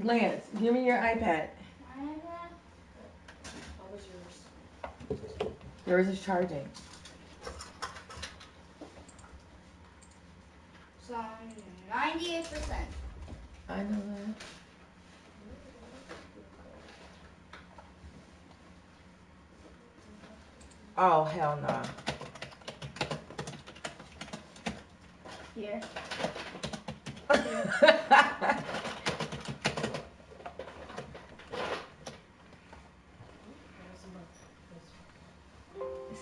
Lance, give me your iPad. What was yours? Yours is charging. So 98%. I know that. Oh, hell no. Here.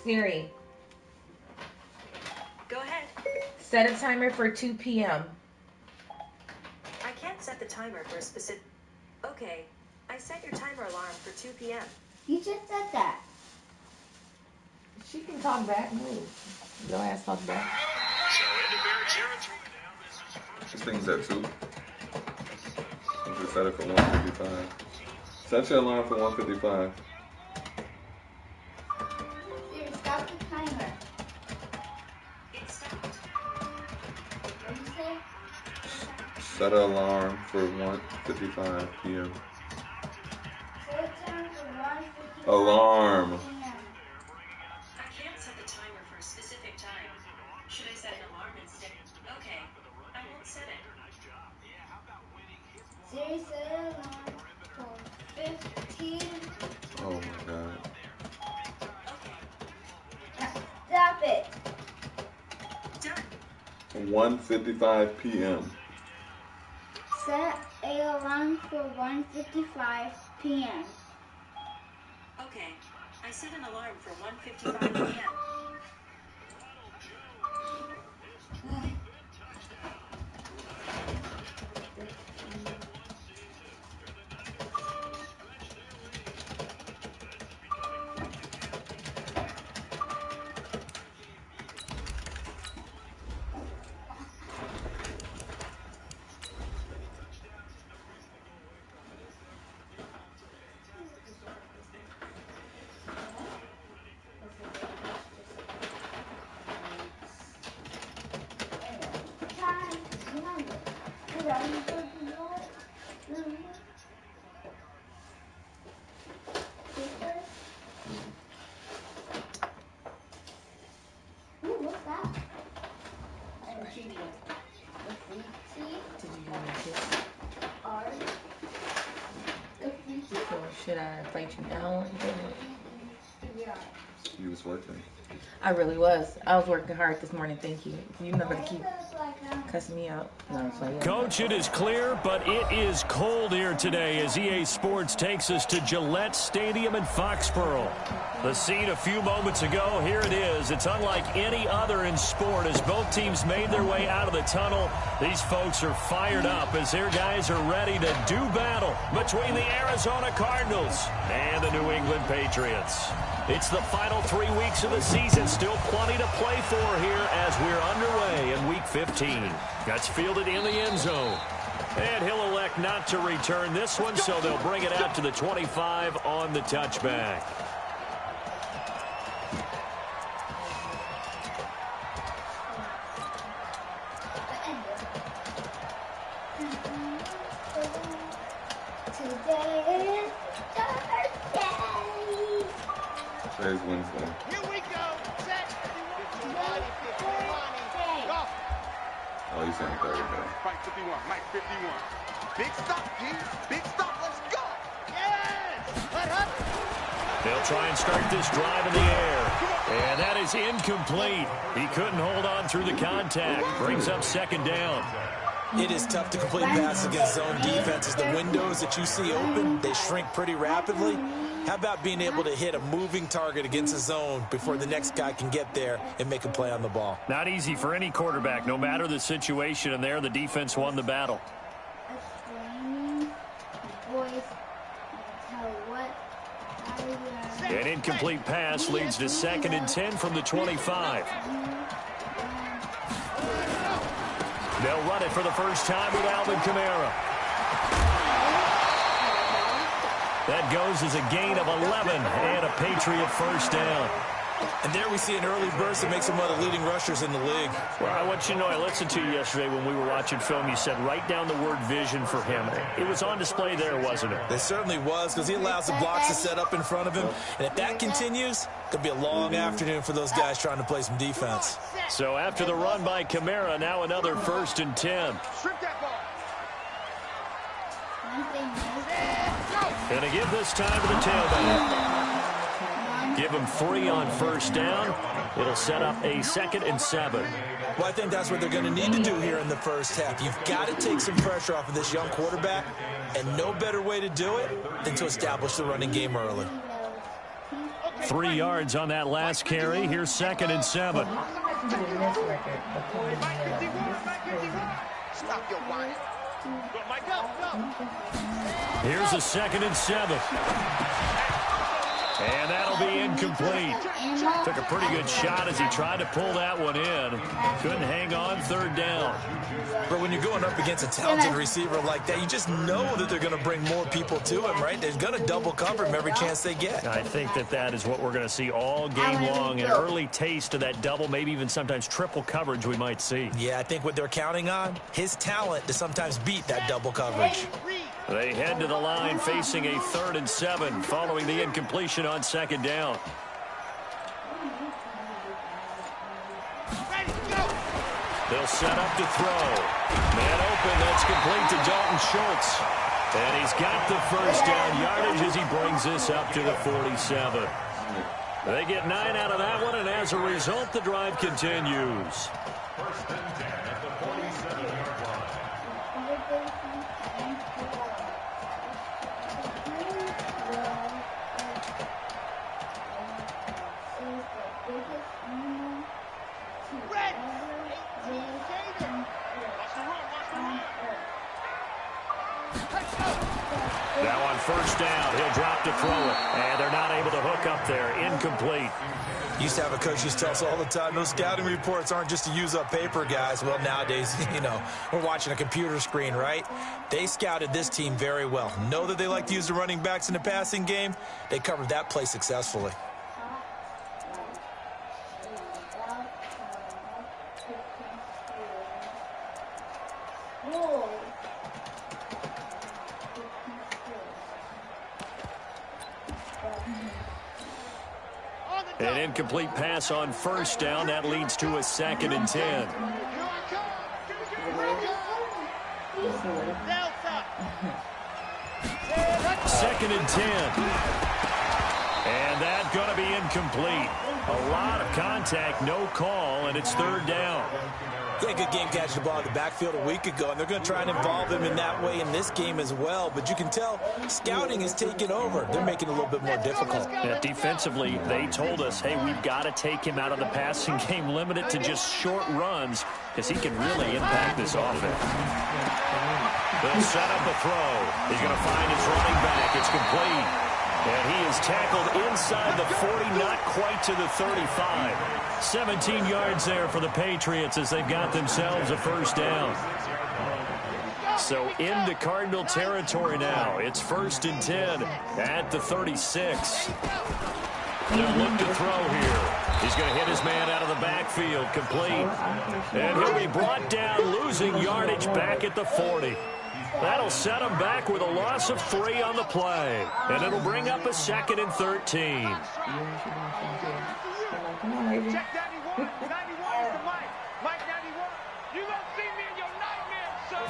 Siri, Go ahead. set a timer for 2 p.m. I can't set the timer for a specific... Okay. I set your timer alarm for 2 p.m. You just said that. She can talk back. Move. Your ass talk back. This thing's at 2. You just set it for 1:55. Set your alarm for 1:55. Here, stop the timer. It's stopped. What did you say? Set an alarm for 1:55 p.m. Set a timer for 1:55. Alarm. I can't set the timer for a specific time. Should I set an alarm instead? Okay. I won't set it. Siri, set an alarm for 15. Oh my god. Stop it. Done. 1:55 p.m. Set a alarm for 1:55 p.m. Okay. I set an alarm for 1:55 p.m. Ooh, what's that? Did you give me a kiss? So should I fight you now? Yeah. He was working. I really was. I was working hard this morning. Thank you. You're not gonna keep cussing me out. No, so yeah. Coach, it is clear, but it is cold here today as EA Sports takes us to Gillette Stadium in Foxborough. The scene a few moments ago, here it is. It's unlike any other in sport as both teams made their way out of the tunnel. These folks are fired up as their guys are ready to do battle between the Arizona Cardinals and the New England Patriots. It's the final 3 weeks of the season. Still plenty to play for here as we're underway in Week 15. That's fielded in the end zone. And he'll elect not to return this one, so they'll bring it out to the 25 on the touchback. Today's Wednesday. Here we go. Set. Oh, he's saying Thursday. Mike 51. Mike 51. Big stop, G. Big stop. Let's go. Yes. Let up. They'll try and start this drive in the air. And that is incomplete. He couldn't hold on through the contact. Brings up second down. It is tough to complete passes against zone defenses. The windows that you see open, they shrink pretty rapidly. How about being able to hit a moving target against a zone before the next guy can get there and make a play on the ball? Not easy for any quarterback, no matter the situation, and there the defense won the battle. An incomplete pass leads to 2nd and 10 from the 25. They'll run it for the first time with Alvin Kamara. That goes as a gain of 11 and a Patriot first down. And there we see an early burst that makes him one of the leading rushers in the league. Well, I want you to know, I listened to you yesterday when we were watching film. You said write down the word vision for him. It was on display there, wasn't it? It certainly was, because he allows the blocks to set up in front of him. And if that continues, it could be a long afternoon for those guys trying to play some defense. So after the run by Kamara, now another 1st and 10. Going to give this time to the tailback. Give him 3 on 1st down. It'll set up a 2nd and 7. Well, I think that's what they're going to need to do here in the first half. You've got to take some pressure off of this young quarterback, and no better way to do it than to establish the running game early. 3 yards on that last carry. Here's 2nd and 7. Here's a 2nd and 7. And that'll be incomplete. Took a pretty good shot as he tried to pull that one in. Couldn't hang on, 3rd down. But when you're going up against a talented receiver like that, you just know that they're going to bring more people to him, right? They're going to double cover him every chance they get. I think that is what we're going to see all game long. An early taste of that double, maybe even sometimes triple coverage we might see. Yeah, I think what they're counting on, his talent to sometimes beat that double coverage. They head to the line facing a 3rd and 7 following the incompletion on 2nd down. They'll set up to throw. Man open, that's complete to Dalton Schultz. And he's got the 1st down yardage as he brings this up to the 47. They get 9 out of that one, and as a result, the drive continues. Now on 1st down, he'll drop to throw it, and they're not able to hook up there. Incomplete. Used to have a coach used to tell us all the time, those scouting reports aren't just to use up paper, guys. Well, nowadays, we're watching a computer screen, right? They scouted this team very well. Know that they like to use the running backs in the passing game. They covered that play successfully. An incomplete pass on 1st down. That leads to a 2nd and 10. 2nd and 10. And that's going to be incomplete. A lot of contact, no call, and it's 3rd down. Yeah, good game catching the ball in the backfield a week ago, and they're going to try and involve him in that way in this game as well. But you can tell scouting is taking over. They're making it a little bit more difficult. Yeah, defensively, they told us, hey, we've got to take him out of the passing game, limit it to just short runs, because he can really impact this offense. They'll set up a throw. He's going to find his running back. It's complete. And he is tackled inside the 40, not quite to the 35. 17 yards there for the Patriots as they've got themselves a 1st down. So into Cardinal territory now. It's 1st and 10 at the 36. They'll look to throw here. He's going to hit his man out of the backfield, complete. And he'll be brought down, losing yardage back at the 40. That'll set him back with a loss of 3 on the play. And it'll bring up a 2nd and 13. Check 91. 91 is the mic. Mike 91. You gonna see me in your nightmares, son.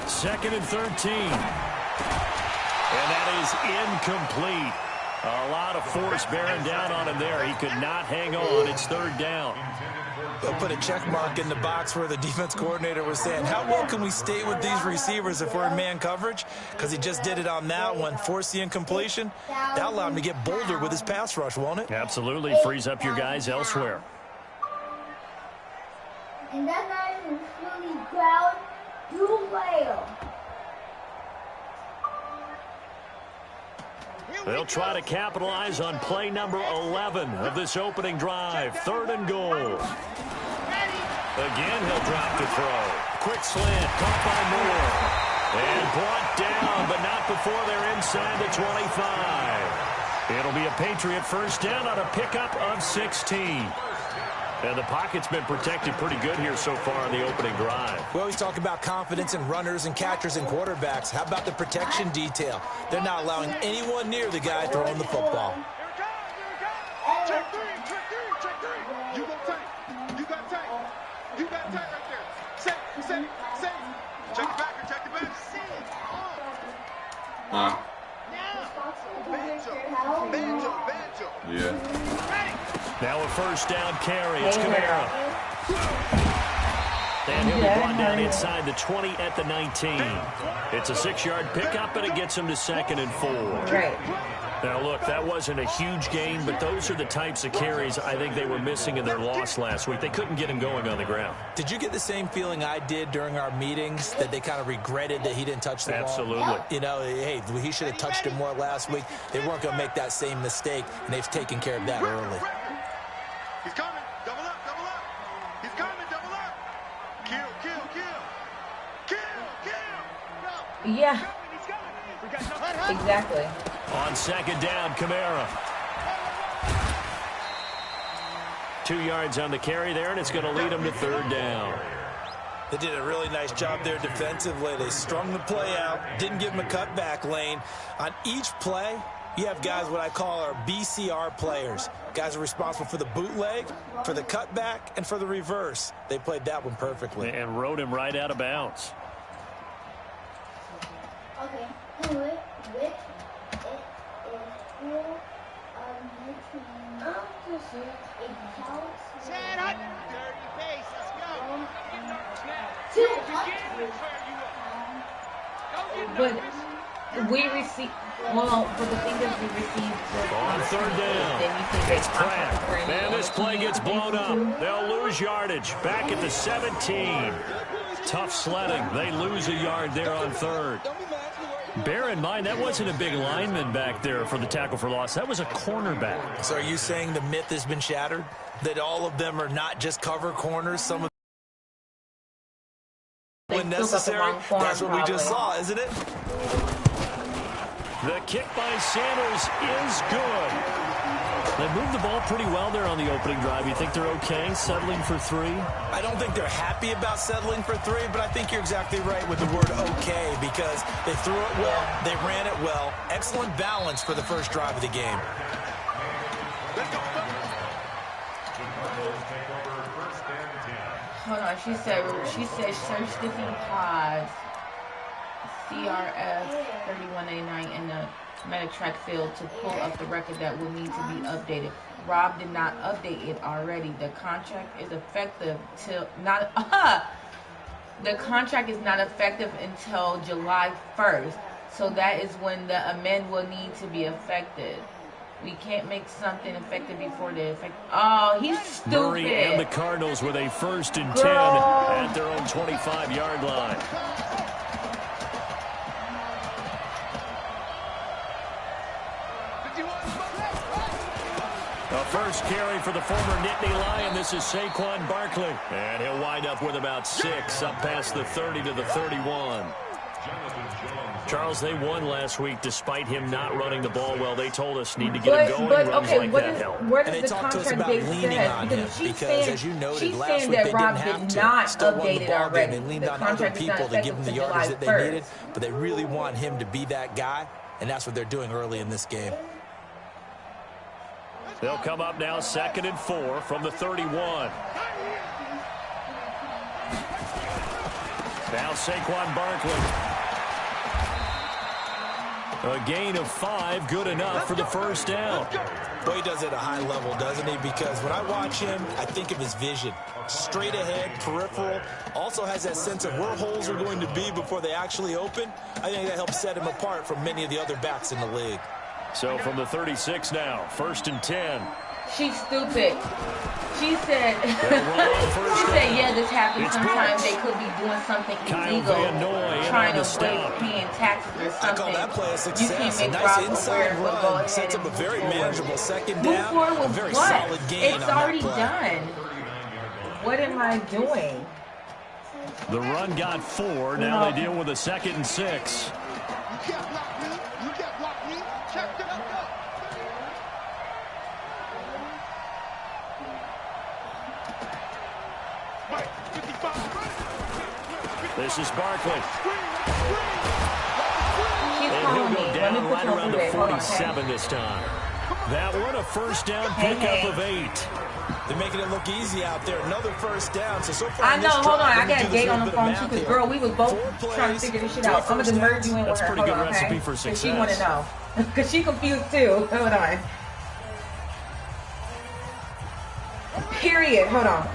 2nd and 13. And that is incomplete. A lot of force bearing down on him there. He could not hang on. It's 3rd down. They'll put a check mark in the box where the defense coordinator was saying, how well can we stay with these receivers if we're in man coverage? Because he just did it on that one, forced the incompletion. That'll allow him to get bolder with his pass rush, won't it? Absolutely. Frees up your guys elsewhere. And that's not even fully ground. You fail. They'll try to capitalize on play number 11 of this opening drive. 3rd and goal. Again, he'll drop to throw. Quick slant, caught by Moore. And brought down, but not before they're inside the 25. It'll be a Patriot first down on a pickup of 16. And the pocket's been protected pretty good here so far on the opening drive. We always talk about confidence in runners and catchers and quarterbacks. How about the protection detail? They're not allowing anyone near the guy throwing the football. Check three. You got tight. You got tight right there. Safe. Check it back. Banjo. Yeah. Now a first down carry. It's Kamara. And he'll be brought down inside the 20 at the 19. It's a 6-yard pickup, and it gets him to 2nd and 4. Right. Now, look, that wasn't a huge gain, but those are the types of carries I think they were missing in their loss last week. They couldn't get him going on the ground. Did you get the same feeling I did during our meetings, that they kind of regretted that he didn't touch the ball? Absolutely. You know, hey, he should have touched it more last week. They weren't going to make that same mistake, and they've taken care of that early. He's coming. Double up. He's coming. Double up. Kill. Yeah. Exactly. On 2nd down, Kamara. 2 yards on the carry there, and it's going to lead him to 3rd down. They did a really nice job there defensively. They strung the play out, didn't give him a cutback lane. On each play, you have guys what I call our BCR players. Guys are responsible for the bootleg, for the cutback, and for the reverse. They played that one perfectly. And rode him right out of bounds. Okay. Set up. Dirty face. Let's go. But we received, well, but the thing is we received On 3rd down, it's Pratt. And this play gets blown up. They'll lose yardage. Back at the 17. Tough sledding. They lose a yard there on 3rd. Bear in mind, that wasn't a big lineman back there for the tackle for loss. That was a cornerback. So are you saying the myth has been shattered? That all of them are not just cover corners? Some of them when necessary? That's what we just saw, isn't it? The kick by Sanders is good. They moved the ball pretty well there on the opening drive. You think they're okay settling for 3? I don't think they're happy about settling for 3, but I think you're exactly right with the word okay, because they threw it well, they ran it well. Excellent balance for the first drive of the game. Hold on, she said search Stiffy Pods CRF 3189 in the Metatrack field to pull up the record that will need to be updated. Rob did not update it already. The contract is effective till not the contract is not effective until July 1st. So that is when the amend will need to be effective. We can't make something effective before the effect. Oh, he's stupid. Murray and the Cardinals with a 1st and 10 at their own 25-yard line. A first carry for the former Nittany Lion. This is Saquon Barkley. And he'll wind up with about 6 up past the 30 to the 31. Charles, they won last week despite him not running the ball well. They told us need to get him going. But runs okay, like what that is, help. where does And they the talked to us contract about date leaning say? on him because, as you noted, she's last saying week that they Rob didn't have did to. not Still won the update it ball game. already. They leaned The on other contract is not people to give them the effective yardage that they until July needed, but they really want him to be that guy, and that's what they're doing early in this game. They'll come up now 2nd and 4 from the 31. Now Saquon Barkley. A gain of 5, good enough for the first down. Boy, he does it at a high level, doesn't he? Because when I watch him, I think of his vision. Straight ahead, peripheral. Also has that sense of where holes are going to be before they actually open. I think that helps set him apart from many of the other backs in the league. So from the 36 now, 1st and 10. She's stupid. She said, yeah, this happens sometimes. They could be doing something illegal, trying to avoid paying taxes or something. I call that play a success. A nice inside run sets up a very manageable 2nd down. A very solid gain. It's already done. What am I doing? The run got 4. Now they deal with a 2nd and 6. This is Barkley. She's And calling he'll me. go Let me down put right you on around the three-way. Hold on, 47 this time. That one a first down Hey, pickup hey. of 8. They're making it look easy out there. Another first down. So far I in know. this Hold on. drive, I let me got do a this date on little the bit of phone math too, because here. girl, we was both 4 trying to plays, figure this shit 3 out. I'm gonna first merge you in downs. with her. That's a pretty Hold good on, okay? recipe for Because she want to success. know. Because she confused too. Hold on. Period. Hold on.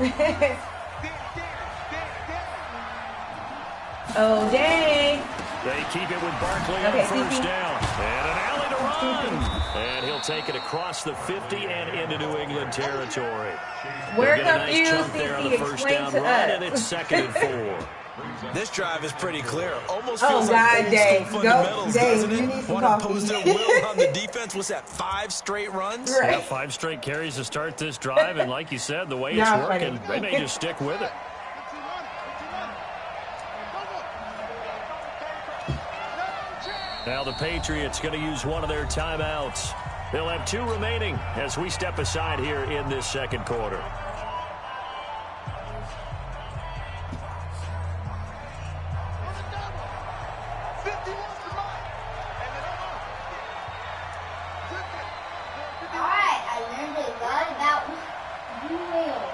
Oh, dang. They keep it with Barkley Okay, on first CC. down. And an alley to run. And he'll take it across the 50 and into New England territory. We're They'll get a nice confused, chunk there on the CC. first Explain down to run, and it's us. 2nd and 4. This drive is pretty clear. Almost Oh, feels like God, old Dave. school Go, fundamentals, Dave, doesn't you it? need some Want to coffee. impose their will on the defense. What's that, 5 straight runs? Right. Yeah, 5 straight carries to start this drive, and like you said, the way it's Y'all working, funny. they may just stick with it. Now the Patriots going to use one of their timeouts. They'll have 2 remaining as we step aside here in this second quarter. Alright, I learned a lot about duel.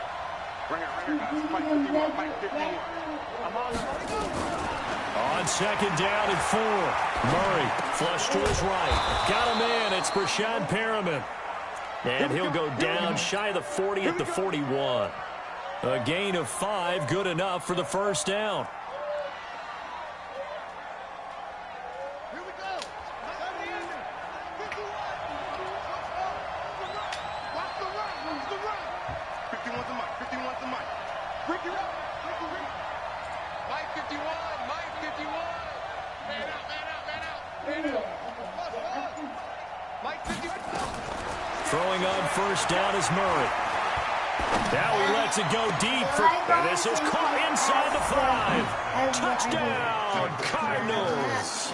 On second down and 4. Murray flush to his right. Got him in. It's Brashad Perriman. And he'll go down shy of the 40 at the 41. A gain of 5, good enough for the first down. Throwing on first down is Murray. Now he lets it go deep, and this is caught inside the 5. Touchdown, Cardinals.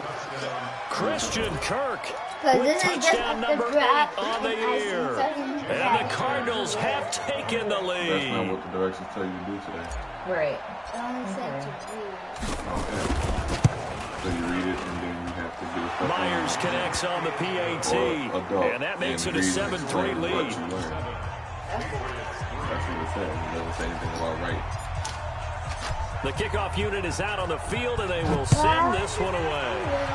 Christian Kirk with touchdown number 8 on the year. And the Cardinals have taken the That's not lead. what the directions tell you to do today. Right. So you read it and then you have to get a stuff Myers on. connects on the PAT, Or adult and that makes it and a read and 7-3 explain what lead. you learned. That's what it said. It doesn't say anything about right. The kickoff unit is out on the field, and they will send this one away.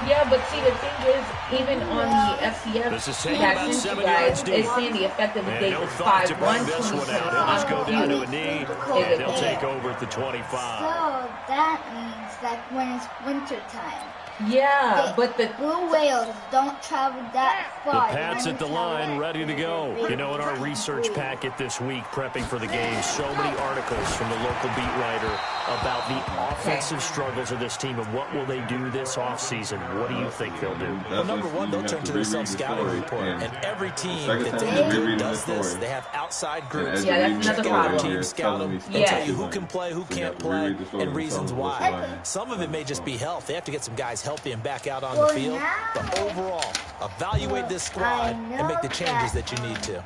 Yeah, but see, the thing is, even on the FCF This is taking that about sent 7 you guys, yards deep. it's saying the effective And date no is thought to bring 5/1/2020. this one out. He'll just go down to a knee, and he'll take over at the 25. So that means like when it's winter time. Yeah, but the blue whales don't travel that The far. Pats at the line, ready to go. You know, in our research packet this week, prepping for the game, so many articles from the local beat writer about the offensive struggles of this team and what will they do this offseason. What do you think they'll do? Well, number one, they'll turn to their self-scouting report. And every team that's in the group does this. They have outside groups. Yeah, that's another Check out their problem. team, scout them. They'll Yes. tell you who can play, who can't play, and reasons why. Some of it may just be health. They have to get some guys healthy and back out on the field. But overall, evaluate this squad and make the changes that you need to.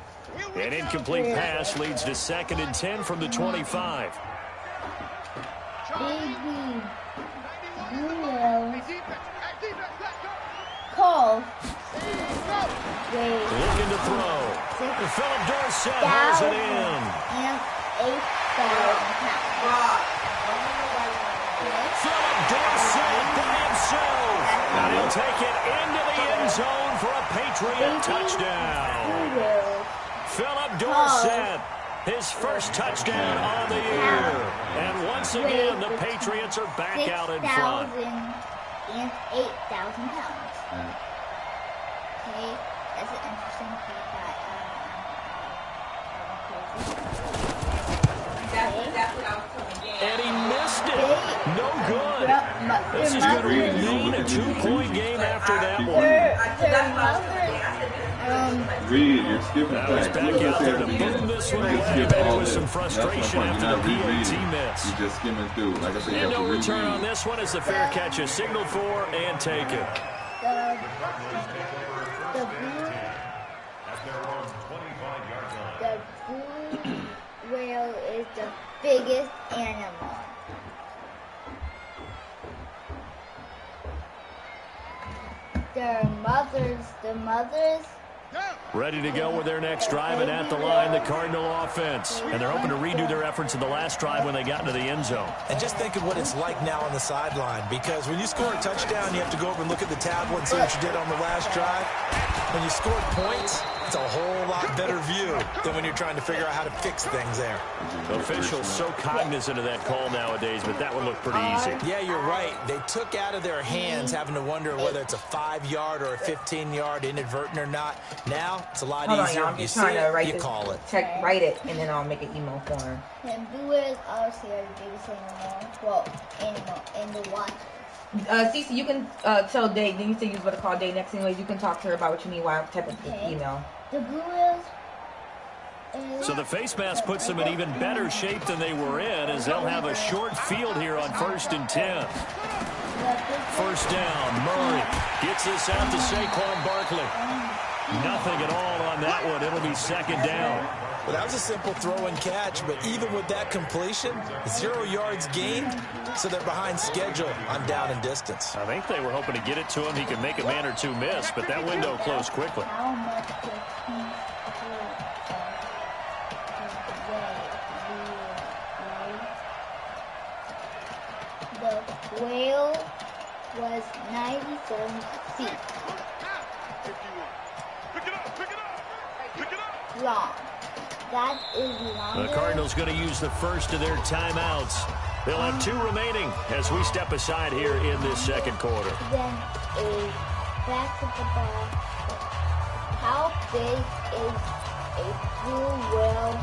An incomplete pass leads to 2nd and 10 from the 25. Baby blue whales call. Looking to throw. Philip Dorsett hauls it in. And 8,000 pounds. Philip Dorsett by himself. And he'll take it into the end zone for a Patriot touchdown. Blue whales. Philip Dorsett, his first touchdown on the year. And once again, the Patriots are back out in front. 6,000 and 8,000 pounds. Okay, that's an interesting fact that that's what I was telling you. And he missed it. No good. This is going to remain a 2-point game after that one. Read, you're skipping That was facts. back You out there to just boom this one you away. skip Maybe all with this. some That's my frustration point. after You're the not PAT rereading. miss. You're just skimming through. Like I said, you And have no to return on reread. this one as the fair catch is signaled for and taken. the blue whale is the biggest animal. their mothers. Ready to go with their next drive, and at the line, the Cardinal offense. And they're hoping to redo their efforts in the last drive when they got into the end zone. And just think of what it's like now on the sideline, because when you score a touchdown, you have to go over and look at the tablet and see what you did on the last drive. When you score points, it's a whole lot better view than when you're trying to figure out how to fix things there. Officials so cognizant of that call nowadays, but that one looked pretty easy. Yeah, you're right. They took out of their hands having to wonder whether it's a 5-yard or a 15-yard inadvertent or not. Now, it's a lot Hold on, easier. y'all. I'm You just see trying to it, write you this. call it. Write it, and then I'll make an email form. And Blue Whales obviously are the biggest animal in the wild. Cece, you can tell Day. Then you say you was going to call Day next. Anyways, you can talk to her about what you need while I'm typing the email. The Blue Whales. So the face mask puts them in even better shape than they were in, as they'll have a short field here on 1st and 10. First down, Murray gets this out to Saquon Barkley. Nothing at all on that one. It'll be 2nd down. Well, that was a simple throw and catch, but even with that completion, 0 yards gained, so they're behind schedule on down and distance. I think they were hoping to get it to him. He could make a man or two miss, but that window closed quickly. How much did he the whale was 97 feet long. That is longer. The Cardinals going to use the first of their timeouts. They'll have 2 remaining as we step aside here in this 2nd quarter. Then a basketball. How big is a blue whale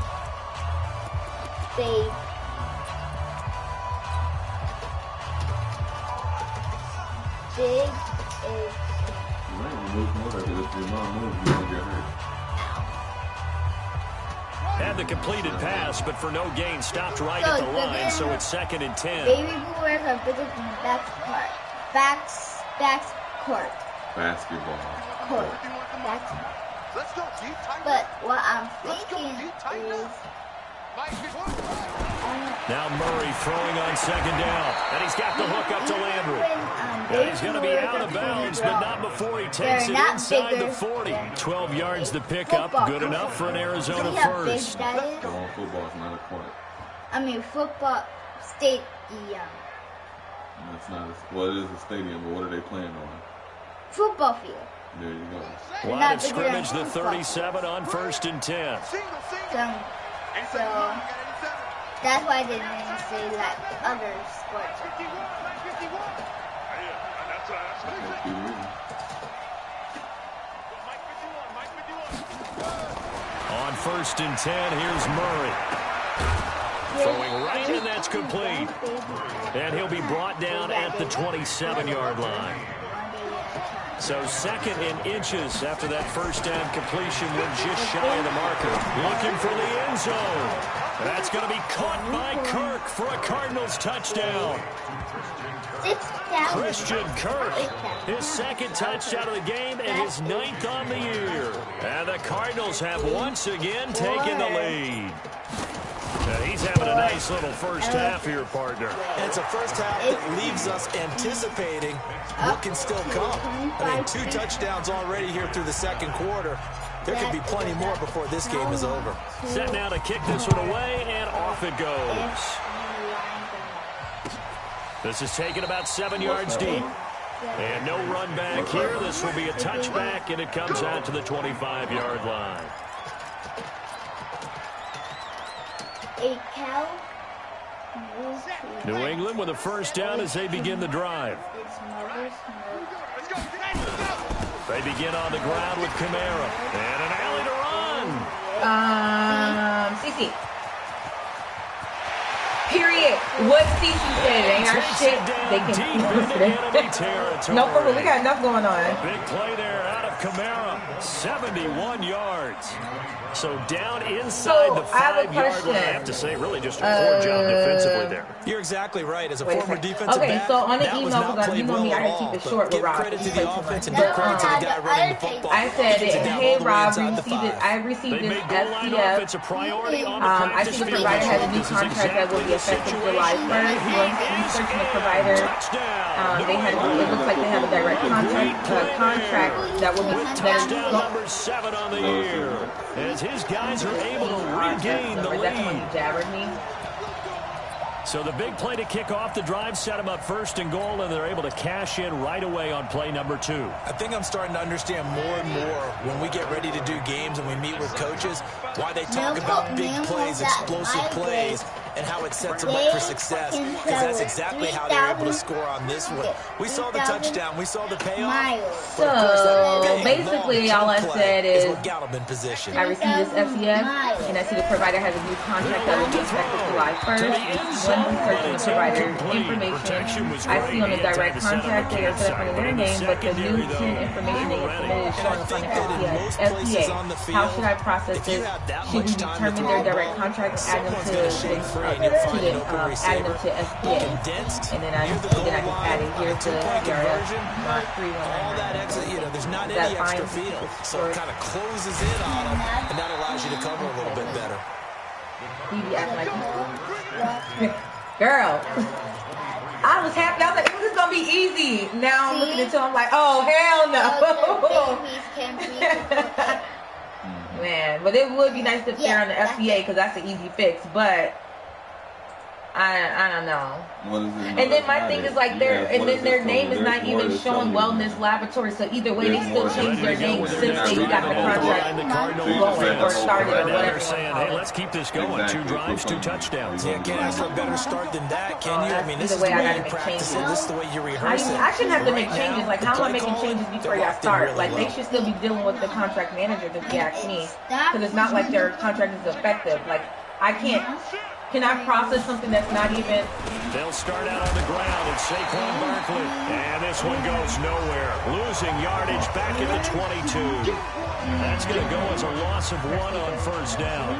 baby? Big is Had the completed pass, but for no gain, stopped right at the line, so it's 2nd and 10. baby blue whales are bigger than the back court. Basketball. Court. Let's go, G. But what I'm thinking is Now Murray throwing on 2nd down, and he's got the hook up to Landry. And he's going to be out of bounds, but not before he takes it inside the 40. 12 yards to pick up, good enough for an Arizona first. Football is not a court. I mean, football stadium. That's not well, it is a stadium, but what are they playing on? Football field. There you go. Line of scrimmage, the 37 on 1st and 10. So that's why they didn't say that other sports. On 1st and 10, here's Murray. Throwing right, and that's complete. And he'll be brought down at the 27-yard line. So 2nd and inches after that first down completion. We're just shy of the marker. Looking for the end zone. That's going to be caught by Kirk for a Cardinals touchdown. Christian Kirk, his 2nd touchdown of the game and his 9th on the year. And the Cardinals have once again taken the lead. He's having a nice little first half here, partner. And it's a first half that leaves us anticipating what can still come. I mean, 2 touchdowns already here through the 2nd quarter. There could be plenty more before this game is over. Set now to kick this one away, and off it goes. This is taken about 7 yards deep. And no run back here. This will be a touchback, and it comes out to the 25-yard line. A cow. New England with a first down as they begin the drive. They begin on the ground with Kamara. And an alley to run. Cece. Period. What Cece said ain't our shit. They can no, for real, we got enough going on. Big play there out of Kamara. 71 yards. So down inside the 5-yard line. I have to say, really just a poor job defensively there. You're exactly right. As a former defensive back, so on the that was email, not because played you know well me, I at gotta all. keep it short with Give Rob. credit to the offense and give credit to the guy running the football. I said it. Hey, Rob, I They received this made goal line offense a FCF. priority on the I practice see the field. provider has a new This is contract that will exactly be the effective July situation. 1st. Once researching the provider. Touchdown. it looks like they have a direct contract that will be touchdown number 7 on the year as his guys are able to regain the lead. So the big play to kick off the drive set them up first and goal, and they're able to cash in right away on play number 2. I think I'm starting to understand more and more when we get ready to do games and we meet with coaches why they talk about big plays, explosive plays, and how it sets them up for success, because that's exactly how they're able to score on this one. We saw the touchdown, we saw the payoff. So basically all I said is what got them in position. I received this FCF, and I see the provider has a new contract that will be effective July 1st. When researching the provider's information, I see on the direct contract they are set up under their name, but the new 10 information they get submitted is showing up on the FPA. How should I process this? Should we determine their direct contract and add them to add them to SPA, and then I can add it here to DRF, not 319. There's not any extra field, so it kind of closes in on them, and that allows you to cover a little bit better. He be acting like girl. I was happy. I was like, this is gonna be easy. Now I'm looking into it, I'm like, oh hell no. Man, but it would be nice if they're on the FCA because that's an easy fix. But I don't know. What is it? And then my thing is like their name is not even showing Wellness Laboratory. So either way, they still change their name since they got the contract going or started or whatever. Saying, hey, let's keep this going. 2 drives, 2 touchdowns. Yeah, can't ask for a better start than that, can you? I mean, this is the way you practice it. This is the way you rehearse it. I shouldn't have to make changes. Like, how am I making changes before y'all start? Like, they should still be dealing with the contract manager, if you ask me, because it's not like their contract is effective. Like, I can't. Can I process something that's not even... They'll start out on the ground at Saquon Barkley. And this one goes nowhere. Losing yardage back at the 22. That's going to go as a loss of 1 on first down.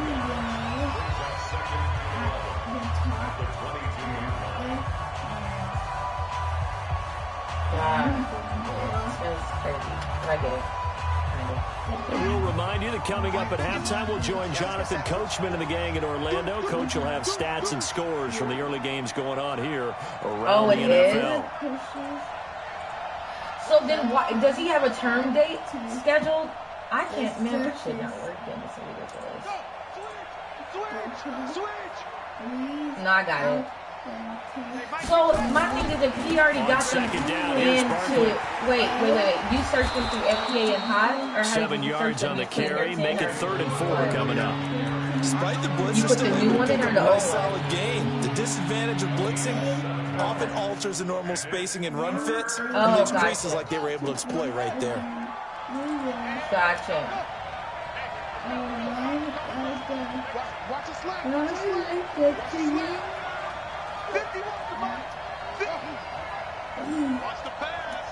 That's crazy. I get it. We'll remind you that coming up at halftime, we'll join Jonathan Coachman and the gang in Orlando. Coach will have stats and scores from the early games going on here around the NFL. So then, why does he have a term date scheduled? I can't. Man, that shit not working. It's ridiculous. No, I got it. So my thing is, if he already got them into wait, you searched them through FPA and high, or 7 yards on the carry, make it 3rd and 4 coming up. Despite the blitz, you put the new one in or the old one? Solid game. The disadvantage of blitzing often alters the normal spacing and run fits, and those creases like they were able to exploit right there. Gotcha. Watch it slap. 50 wants the mic. 50. Watch the pass.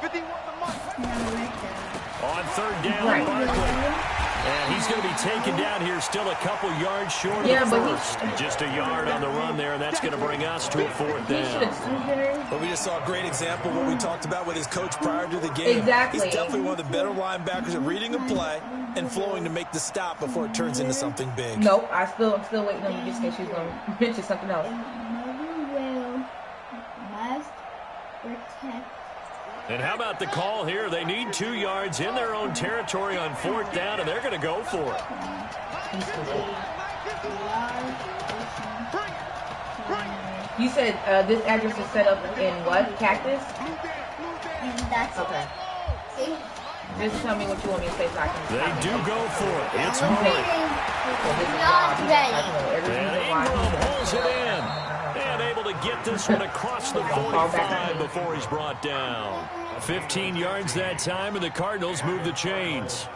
50 wants the mic. On 3rd down, Barkley. And he's going to be taken down here, still a couple yards short of the first. Just a yard on the run there, and that's going to bring us to a 4th down. But we just saw a great example of what we talked about with his coach prior to the game. Exactly. He's definitely one of the better linebackers at reading a play and flowing to make the stop before it turns into something big. Nope, I'm still waiting on you just in case she's going to mention something else. And how about the call here? They need 2 yards in their own territory on 4th down, and they're going to go for it. You said this address is set up in what? Cactus? Okay. Just tell me what you want me to say so I can... They do go for it. It's Murray. And Ingram holds it in. And able to get this one across the 45 before he's brought down. 15 yards that time, and the Cardinals move the chains.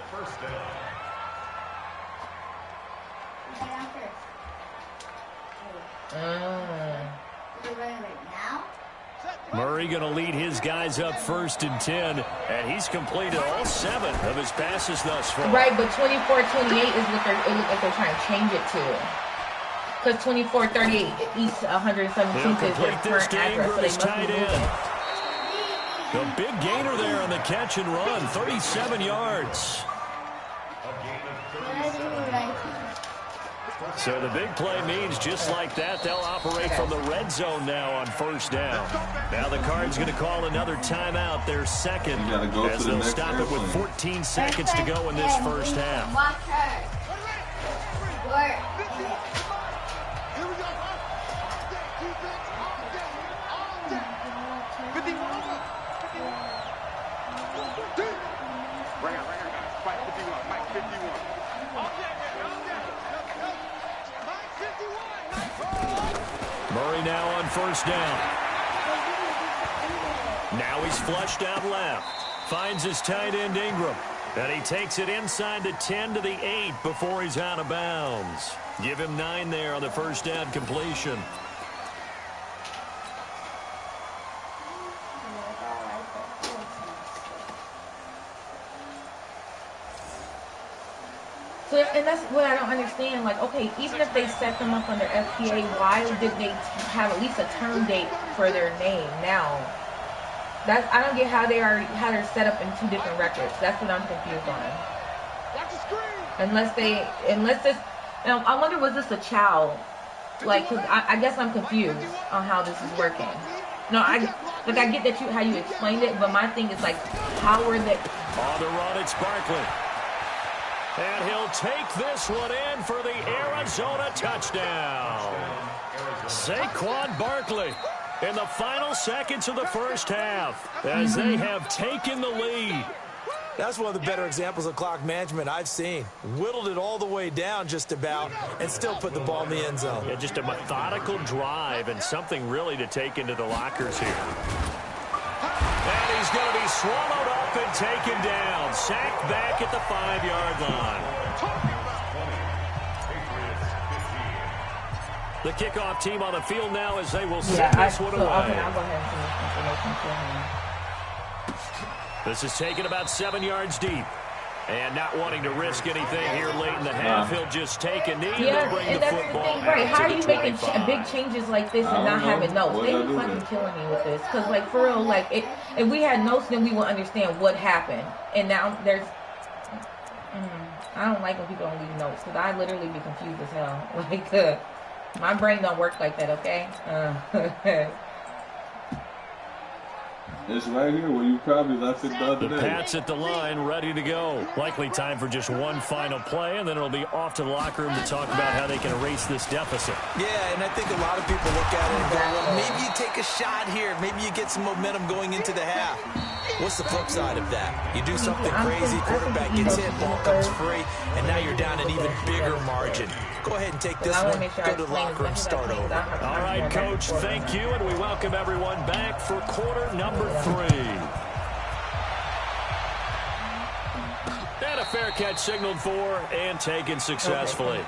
Murray going to lead his guys up 1st and 10, and he's completed all 7 of his passes thus far. Right, but 24-28 is what it looks like they're trying to change it to. Because 24-38 East 117th is their current address, so they must be moving. The big gainer there on the catch and run, 37 yards. So the big play means just like that, they'll operate from the red zone now on first down. Now the Cards going to call another timeout, their second, as they'll stop it with 14 seconds to go in this first half. Watch her. Work. Here we go. Defense all day. All day. 51 over. 51. Right here, guys. Mike 51. Mike 51. All day, all day. Mike 51. Murray now on first down. Now he's flushed out left. Finds his tight end Ingram. And he takes it inside the 10 to the 8 before he's out of bounds. Give him 9 there on the first down completion. So, and that's what I don't understand. Like, okay, even if they set them up under FPA, why did they have at least a term date for their name now? I don't get how they're set up in 2 different records. That's what I'm confused on. Unless this, I wonder, was this a child? Like, cause I guess I'm confused on how this is working. No, I get that how you explained it, but my thing is like, how are they? On the run, it's Barkley. And he'll take this one in for the Arizona touchdown. Saquon Barkley in the final seconds of the first half as they have taken the lead. That's one of the better examples of clock management I've seen. Whittled it all the way down just about and still put the ball in the end zone. Yeah, just a methodical drive and something really to take into the lockers here. And he's going to be swallowed up and taken down. Sacked back at the 5-yard line. The kickoff team on the field now as they will send this one away. Okay, I'll go ahead and see this information. This is taken about 7 yards deep. And not wanting to risk anything here late in the half, he'll just take a knee and they'll bring the football back right. How to are you the making 25. big changes like this and not having notes? They be fucking killing me with this. Because, like, for real, like, if we had notes, then we would understand what happened. And now there's... I don't like when people don't leave notes. Because I literally be confused as hell. Like, my brain don't work like that, okay? It's right here where you probably left it the other day. Pats at the line, ready to go. Likely time for just one final play, and then it'll be off to the locker room to talk about how they can erase this deficit. Yeah, and I think a lot of people look at it and go, well, maybe you take a shot here. Maybe you get some momentum going into the half. What's the flip side of that? You do something crazy, quarterback gets hit, ball comes free, and now you're down an even bigger margin. Go ahead and take this one, go to the locker room, start over. All right, Coach, thank you, and we welcome everyone back for quarter number 3. And a fair catch signaled for and taken successfully.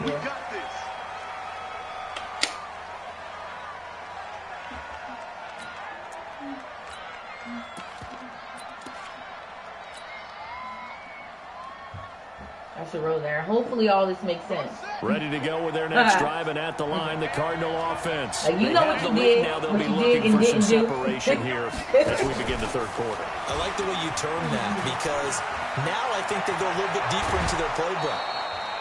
I should roll there. Hopefully all this makes sense. Ready to go with their next drive, and at the line, the Cardinal offense. You know what you did. Now they'll be looking for some separation here as we begin the third quarter. I like the way you turn that because now I think they go a little bit deeper into their playbook.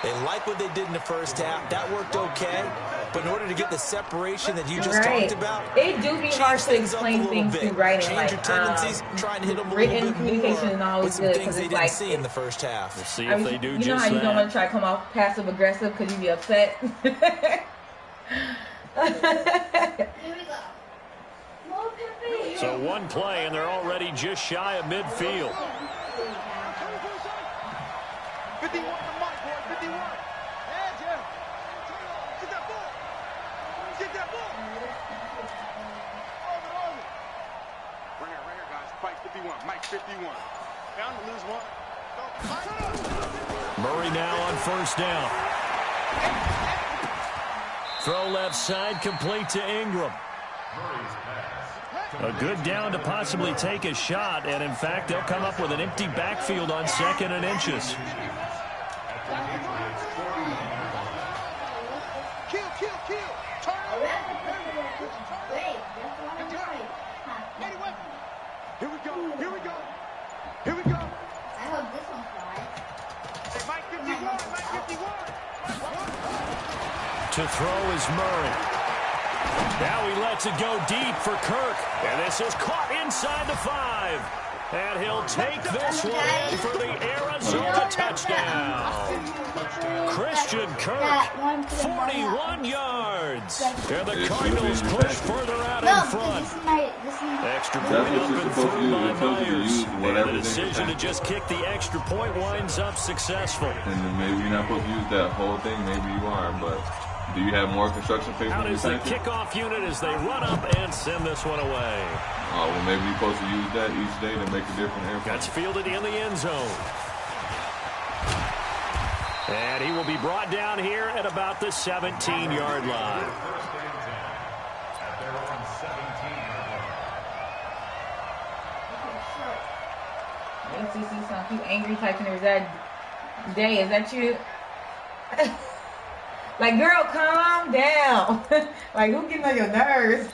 They like what they did in the first half. That worked okay. But in order to get the separation that you just talked about, it do be hard to explain things through writing. Change your tendencies, try and hit them a little bit communication is always with some good things they didn't see in the first half. We'll see if they do just that. You know how you don't want to try to come off passive aggressive because you be upset. Here we go. More Pepe. So one play, and they're already just shy of midfield. 51 to Mike, boy. 51. Yeah, Jeff. Get that ball. Get that ball. Over. Right here, guys. Fight 51. Mike 51. Down to lose one. Murray now on first down. Throw left side, complete to Ingram. A good down to possibly take a shot, and in fact, they'll come up with an empty backfield on 2nd and inches. Kill. Turn. Wait, that's one of the Anyway. Here we go. I hope this one flies. Hey, Mike 51. To throw is Murray. Now he lets it go deep for Kirk. And this is caught inside the 5. And he'll take this one in for the Arizona touchdown. Christian Kirk, 41 yards. And the Cardinals push further out in front. Extra point up and through by Myers. And the decision to just kick the extra point winds up successful. And then maybe you're not supposed to use that whole thing. Maybe you are, but do you have more construction paper? Out is the kickoff unit as they run up and send this one away. Oh, well, maybe you're supposed to use that each day to make a different airplane. That's fielded in the end zone. And he will be brought down here at about the 17-yard line. ACC sounds too angry typing. Is that Day? Is that you? Like, girl, calm down. Like, who getting on your nerves?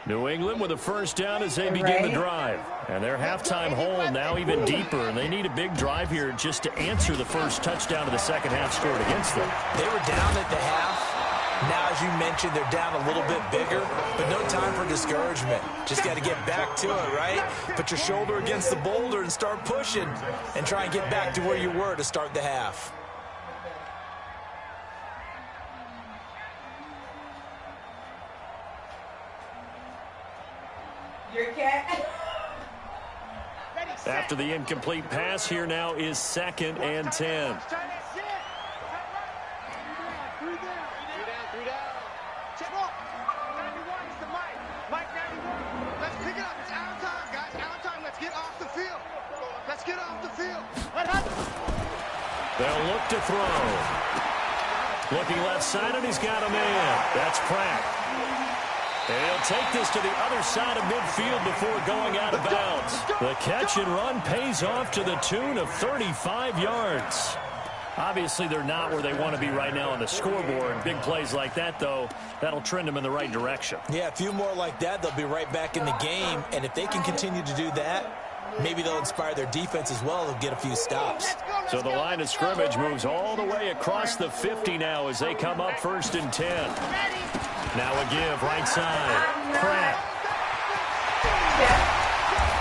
New England with a first down as they begin the drive. And their halftime hole now even deeper, and they need a big drive here just to answer the first touchdown of the second half scored against them. They were down at the half. Now, as you mentioned, they're down a little bit bigger, but no time for discouragement. Just got to get back to it, right? Put your shoulder against the boulder and start pushing and try and get back to where you were to start the half. Your cat? After the incomplete pass, here now is 2nd and 10. They'll look to throw. Looking left side, and he's got a man. That's Pratt. And he'll take this to the other side of midfield before going out of bounds. The catch and run pays off to the tune of 35 yards. Obviously, they're not where they want to be right now on the scoreboard. Big plays like that, though, that'll trend them in the right direction. Yeah, a few more like that, they'll be right back in the game. And if they can continue to do that, maybe they'll inspire their defense as well. They'll get a few stops. So the line of scrimmage moves all the way across the 50 now as they come up 1st and 10. Now a give right side. Pratt.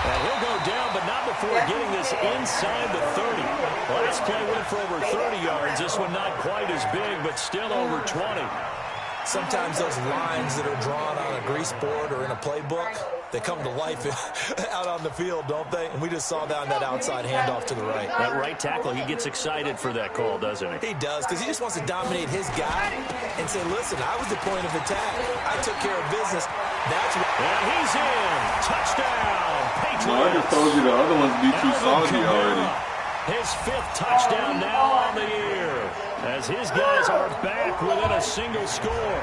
And he'll go down, but not before getting this inside the 30. Last play went for over 30 yards. This one not quite as big, but still over 20. Sometimes those lines that are drawn on a grease board or in a playbook, they come to life out on the field, don't they? And we just saw that on that outside handoff to the right. That right tackle, he gets excited for that call, doesn't he? He does, because he just wants to dominate his guy and say, listen, I was the point of attack. I took care of business. That's what. And he's in. Touchdown, Patriots. No, I just told you the other ones be too salty already. His 5th touchdown now on the year, as his guys are back within a single score.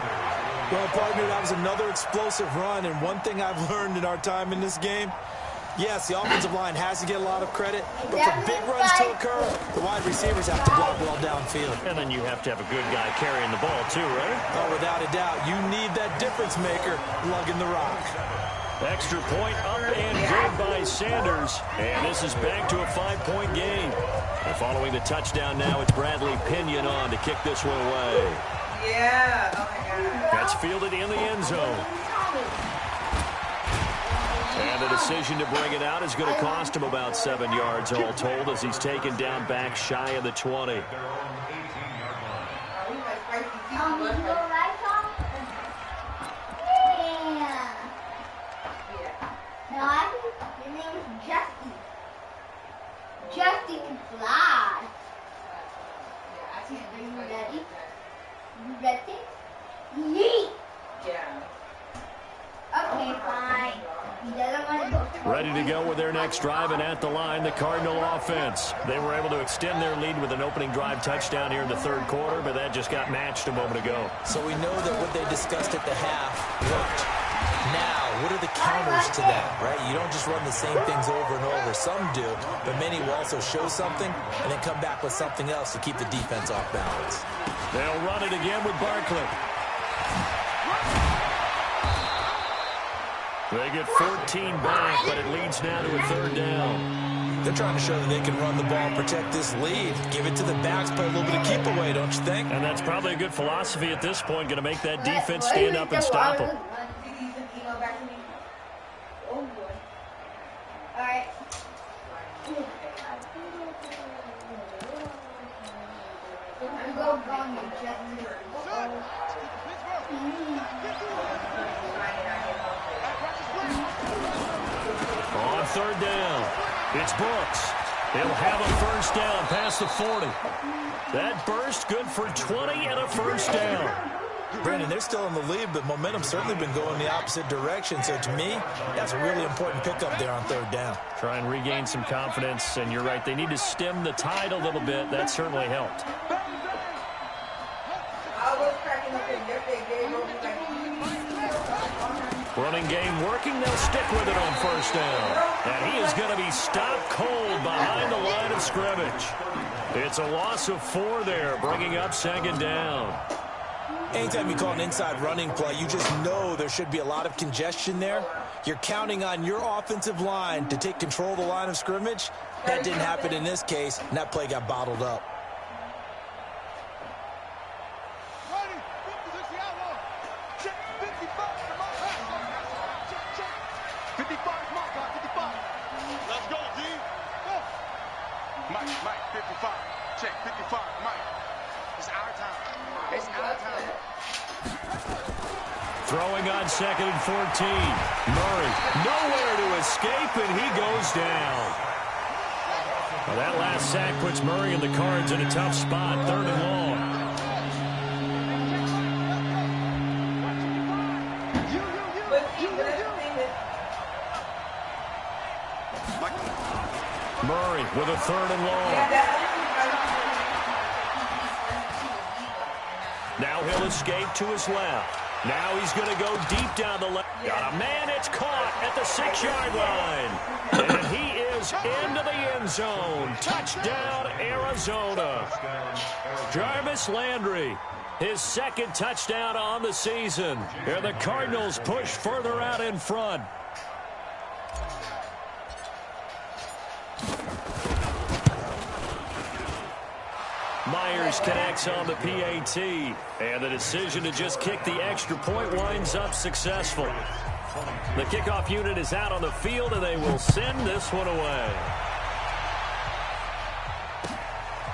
Well, partner, that was another explosive run, and one thing I've learned in our time in this game, yes, the offensive line has to get a lot of credit, but for big runs to occur, the wide receivers have to block well downfield. And then you have to have a good guy carrying the ball too, right? Oh, without a doubt. You need that difference maker lugging the rock. Extra point up and good by Sanders. And this is back to a 5-point game. And following the touchdown now, it's Bradley Pinion on to kick this one away. Yeah. Oh, my God. That's fielded in the end zone. And the decision to bring it out is going to cost him about 7 yards all told as he's taken down back shy of the 20. Justy can fly. Are you ready? You ready? Yeet! Yeah. Okay, fine. He doesn't want to go. Ready to go with their next drive, and at the line, the Cardinal offense. They were able to extend their lead with an opening drive touchdown here in the 3rd quarter, but that just got matched a moment ago. So we know that what they discussed at the half worked. Now, what are the counters to that, right? You don't just run the same things over and over. Some do, but many will also show something and then come back with something else to keep the defense off balance. They'll run it again with Barkley. They get 14 back, but it leads now to a 3rd down. They're trying to show that they can run the ball and protect this lead. Give it to the backs, play a little bit of keep away, don't you think? And that's probably a good philosophy at this point, going to make that defense stand up and stop them. All right. On third down, it's Brooks. He'll have a first down past the 40. That burst good for 20 and a first down. Brandon, they're still in the lead, but momentum's certainly been going the opposite direction. So to me, that's a really important pickup there on third down. Try and regain some confidence, and you're right. They need to stem the tide a little bit. That certainly helped. Running game working. They'll stick with it on first down. And he is going to be stopped cold behind the line of scrimmage. It's a loss of 4 there, bringing up second down. Anytime you call an inside running play, you just know there should be a lot of congestion there. You're counting on your offensive line to take control of the line of scrimmage. That didn't happen in this case, and that play got bottled up. Mike, 55. Check, 55. Mike, it's our time. It's our time. Throwing on second and 14. Murray, nowhere to escape, and he goes down. Well, that last sack puts Murray and the Cards in a tough spot, third and long. Murray with a third and long. Now he'll escape to his left. Now he's going to go deep down the left. Got a man, it's caught at the 6-yard line. And he is into the end zone. Touchdown, Arizona. Jarvis Landry, his second touchdown on the season. And the Cardinals push further out in front. Myers connects on the PAT, and the decision to just kick the extra point winds up successful. The kickoff unit is out on the field, and they will send this one away.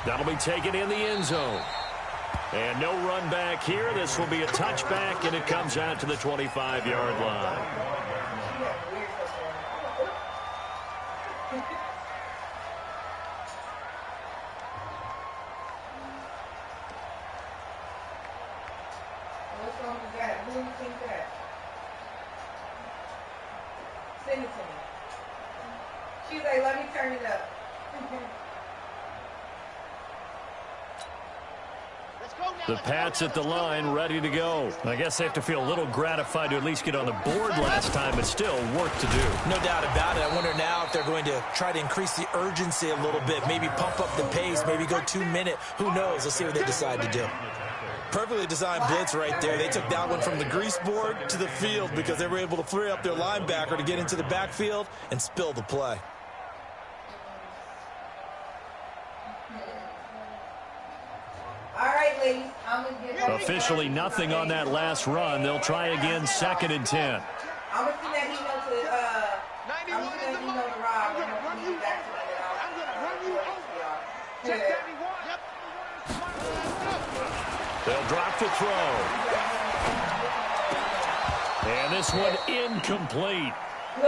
That'll be taken in the end zone. And no run back here. This will be a touchback, and it comes out to the 25-yard line. Send it to me. She's like, let me turn it up. The Pats at the line, ready to go. I guess they have to feel a little gratified to at least get on the board last time, but still work to do. No doubt about it. I wonder now if they're going to try to increase the urgency a little bit, maybe pump up the pace, maybe go 2-minute. Who knows? Let's see what they decide to do. Perfectly designed blitz right there. They took that one from the grease board to the field because they were able to free up their linebacker to get into the backfield and spill the play. All right, ladies. Officially nothing on that last run. They'll try again, second and 10. I'm going to send that email to Rob. I'm going to run you back to it. I'm going to run you over. Check 91. They'll drop the throw. And this one incomplete.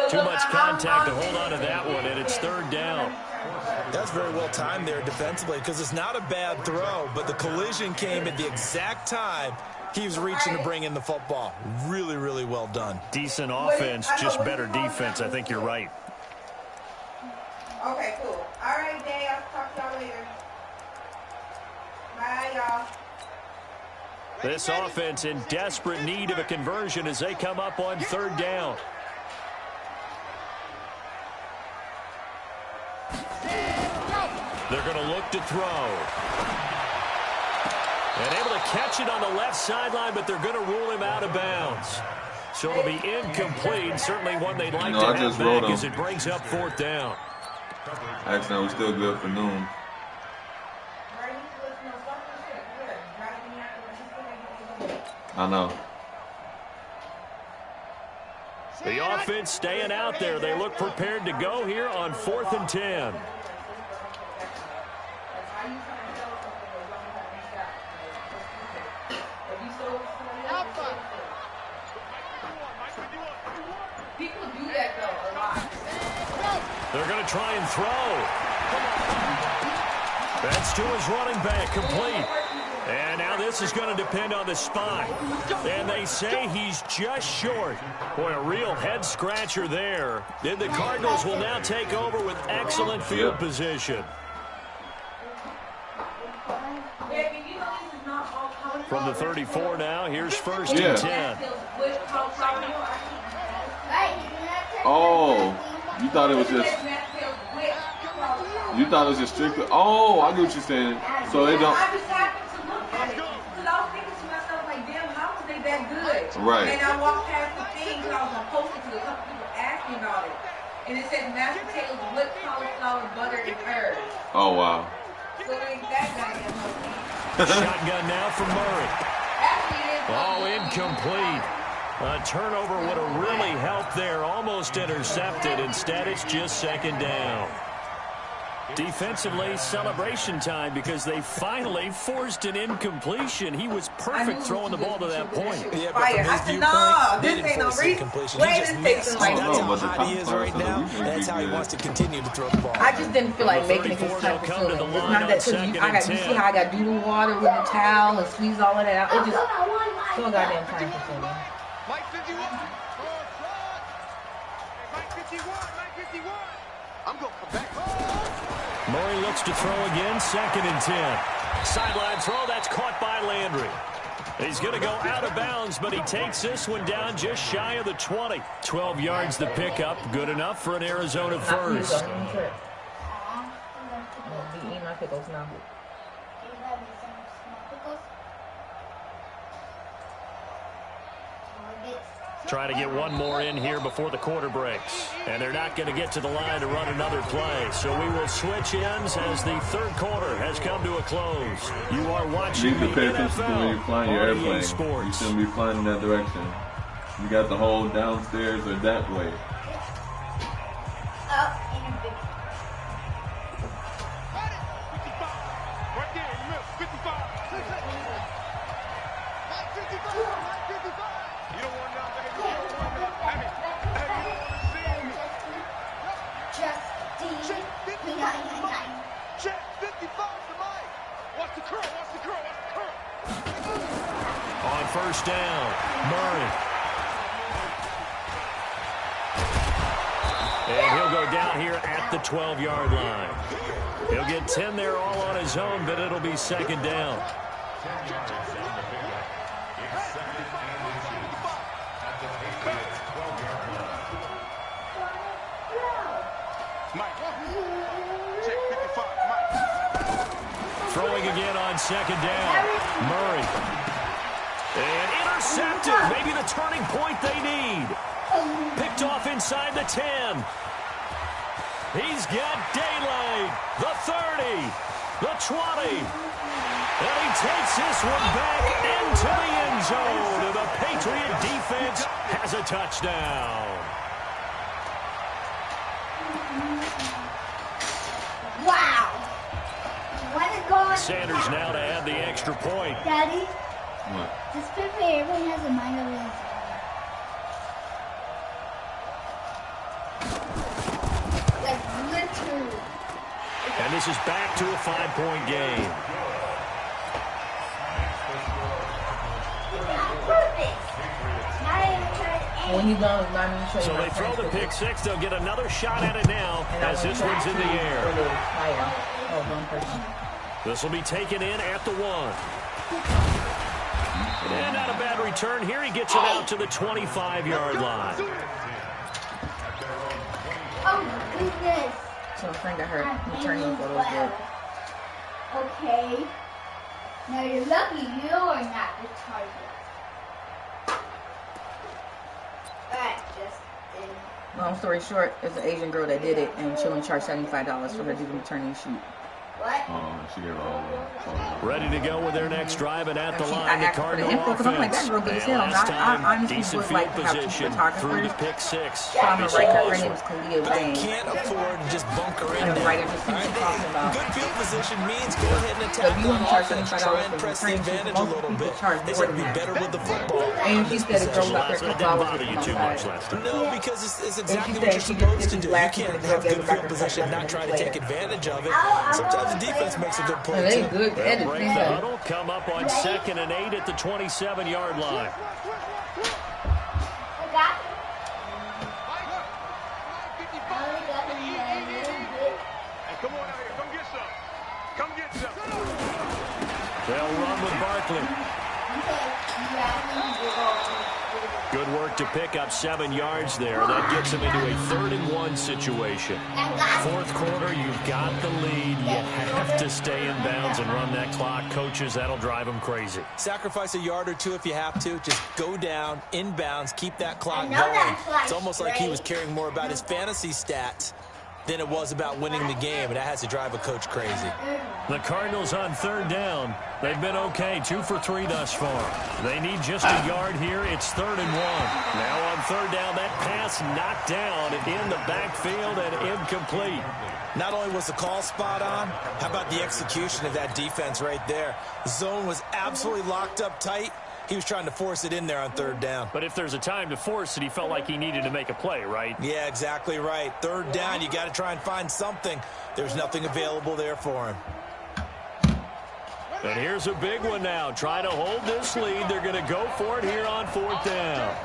Too much contact to hold on to that one, and it's third down. That's very well timed there defensively because it's not a bad throw, but the collision came at the exact time he was reaching to bring in the football. Really, really well done. Decent offense, just better defense. I think you're right. Okay, cool. All right, Day. I'll talk to y'all later. Bye, y'all. This offense in desperate need of a conversion as they come up on third down. They're going to look to throw. And able to catch it on the left sideline, but they're going to rule him out of bounds. So it'll be incomplete. Certainly one they'd like to have back as it brings up fourth down. Actually, we're still good for noon. I know. The offense staying out there. They look prepared to go here on 4th and 10. People do that though a lot. They're going to try and throw. That's to his running back, complete. And now this is going to depend on the spot. And they say he's just short. Boy, a real head-scratcher there. Then the Cardinals will now take over with excellent field position. From the 34 now, here's 1st and 10. Oh, you thought it was just... You thought it was just strictly... Oh, I get what you're saying. So they don't... That good. Right. And I walked past the thing because I was going to post it to a couple people asking about it. And it said mashed potatoes with cauliflower, butter, and herbs. Oh, wow. So it ain't that goddamn Shotgun now for Murray. Oh, incomplete. A turnover would have really helped there. Almost intercepted. Instead, it's just 2nd down. Defensively, celebration time because they finally forced an incompletion. He was perfect throwing the ball to that point. Yeah, but from his viewpoint, he didn't force the incompletion. He just missed. That's how hot he is right now. That's how he wants to continue to throw the ball. I just didn't feel like making it this type of feeling. It's not that because you see how I got to do the water with the towel and squeeze all of that out. It just so goddamn time consuming. Mike 51. Mike 51. Mike 51. I'm going to come back. Murray looks to throw again, 2nd and 10. Sideline throw, that's caught by Landry. He's going to go out of bounds, but he takes this one down just shy of the 20. 12 yards the pickup, good enough for an Arizona first. Trying to get one more in here before the quarter breaks. And they're not going to get to the line to run another play. So we will switch ends as the 3rd quarter has come to a close. You are watching the NFL when you're flying your airplane. Sports. You shouldn't be flying in that direction. You got the whole downstairs or that way. Right there, you missed. 55. You don't want nothing. Check 55 to Mike. Watch the curl. On 1st down, Murray. And he'll go down here at the 12-yard line. He'll get 10 there all on his own, but it'll be 2nd down. Throwing again on 2nd down. Murray. And intercepted. Maybe the turning point they need. Picked off inside the 10. He's got daylight. The 30. The 20. And he takes this one back into the end zone. And the Patriot defense has a touchdown. Wow. Sanders now to add the extra point. Daddy, What? this paper everyone has a mind of his own. Like literally. And this is back to a 5-point game. When you go, So they throw the pick six. They'll get another shot at it now as this one's in the air. This will be taken in at the 1. And not a bad return here. He gets it out to the 25-yard line. Oh, goodness. So I'm trying to hurt. Returning for those good. Okay. Now you're lucky you're not the target. Alright, Justin. Long story short, it's an Asian girl that did it, and she only charged $75 for her to even turn and shoot. She gave her all Ready to go with their next drive, and at the line, I the asked for the Cardinal info because I'm like, that offense. girl good as And hell. last I time, honestly decent would field like to have two position through photographers. the pick six. So I'm going to write her name is Kalia But they Wayne. can't afford to just bunker in And there. right, I just see what you're talking about. Good field position means go ahead and So attack if you on want to charge offense. $75 Try and for press the returning shoot, advantage a most little people bit. charge They more should than be that. better with the football. And she said the girl was out there a That couple didn't hours bother you too much last time. No, because it's exactly said what you're she supposed just to do. You last can't week have the good girl field gave her position and back not try to the take player. advantage of it. Sometimes the defense makes a good play, They too. good. That is Break the defense. huddle, come up on 2nd and 8 at the 27-yard line. Come on out here. Come get some. Come get some. They'll run with Barkley. Good work to pick up 7 yards there. That gets them into a 3rd and 1 situation. 4th quarter, you've got the lead. You have to stay in bounds and run that clock. Coaches, that'll drive them crazy. Sacrifice a yard or two if you have to. Just go down, inbounds, keep that clock going. It's almost like he was caring more about his fantasy stats than it was about winning the game, and that has to drive a coach crazy. The Cardinals on 3rd down. They've been okay, 2 for 3 thus far. They need just a yard here. It's 3rd and 1. Now on 3rd down, that pass knocked down in the backfield and incomplete. Not only was the call spot on, how about the execution of that defense right there? Zone was absolutely locked up tight. He was trying to force it in there on 3rd down. But if there's a time to force it, he felt like he needed to make a play, right? Yeah, exactly right. 3rd down, you got to try and find something. There's nothing available there for him. And here's a big one now. Trying to hold this lead. They're going to go for it here on 4th down.